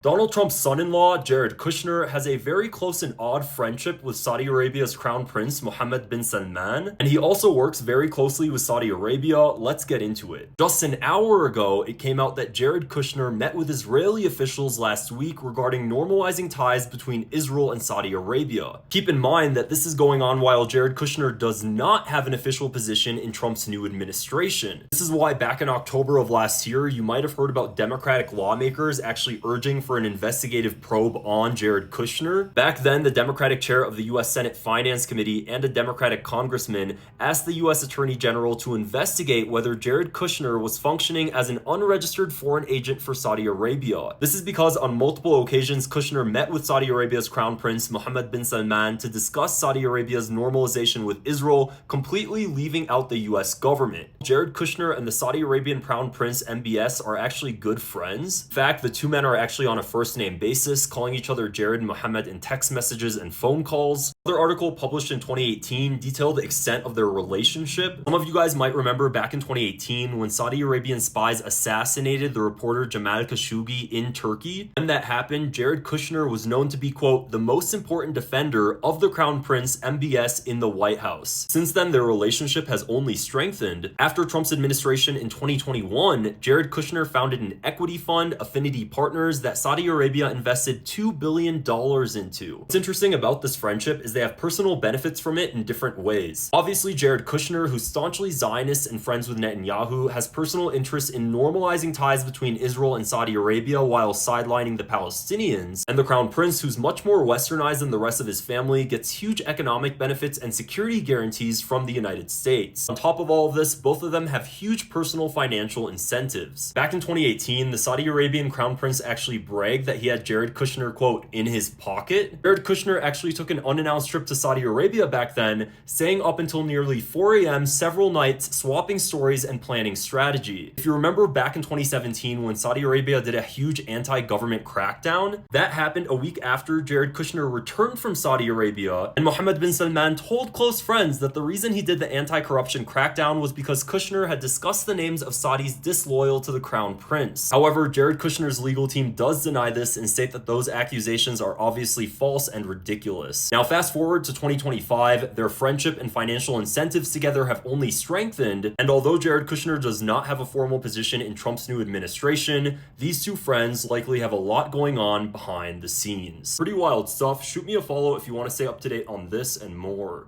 Donald Trump's son-in-law, Jared Kushner, has a very close and odd friendship with Saudi Arabia's crown prince, Mohammed bin Salman, and he also works very closely with Saudi Arabia. Let's get into it. Just an hour ago, it came out that Jared Kushner met with Israeli officials last week regarding normalizing ties between Israel and Saudi Arabia. Keep in mind that this is going on while Jared Kushner does not have an official position in Trump's new administration. This is why back in October of last year, you might have heard about Democratic lawmakers actually urging for an investigative probe on Jared Kushner. Back then, the Democratic chair of the US Senate Finance Committee and a Democratic congressman asked the US Attorney General to investigate whether Jared Kushner was functioning as an unregistered foreign agent for Saudi Arabia. This is because on multiple occasions, Kushner met with Saudi Arabia's crown prince, Mohammed bin Salman, to discuss Saudi Arabia's normalization with Israel, completely leaving out the US government. Jared Kushner and the Saudi Arabian crown prince, MBS, are actually good friends. In fact, the two men are actually on a first name basis, calling each other Jared and Mohammed in text messages and phone calls. Another article published in 2018 detailed the extent of their relationship. Some of you guys might remember back in 2018 when Saudi Arabian spies assassinated the reporter Jamal Khashoggi in Turkey. When that happened, Jared Kushner was known to be, quote, the most important defender of the crown prince, MBS, in the White House. Since then, their relationship has only strengthened. After Trump's administration in 2021, Jared Kushner founded an equity fund, Affinity Partners, that Saudi Arabia invested $2 billion into. What's interesting about this friendship is they have personal benefits from it in different ways. Obviously, Jared Kushner, who's staunchly Zionist and friends with Netanyahu, has personal interests in normalizing ties between Israel and Saudi Arabia while sidelining the Palestinians. And the crown prince, who's much more westernized than the rest of his family, gets huge economic benefits and security guarantees from the United States. On top of all of this, both of them have huge personal financial incentives. Back in 2018, the Saudi Arabian crown prince actually bragged that he had Jared Kushner, quote, in his pocket. Jared Kushner actually took an unannounced trip to Saudi Arabia back then, staying up until nearly 4 a.m. several nights, swapping stories and planning strategy. If you remember back in 2017 when Saudi Arabia did a huge anti-government crackdown, that happened a week after Jared Kushner returned from Saudi Arabia, and Mohammed bin Salman told close friends that the reason he did the anti-corruption crackdown was because Kushner had discussed the names of Saudis disloyal to the crown prince. However, Jared Kushner's legal team does deny this and state that those accusations are obviously false and ridiculous. Now, fast forward to 2025, their friendship and financial incentives together have only strengthened, and although Jared Kushner does not have a formal position in Trump's new administration, these two friends likely have a lot going on behind the scenes. Pretty wild stuff. Shoot me a follow if you want to stay up to date on this and more.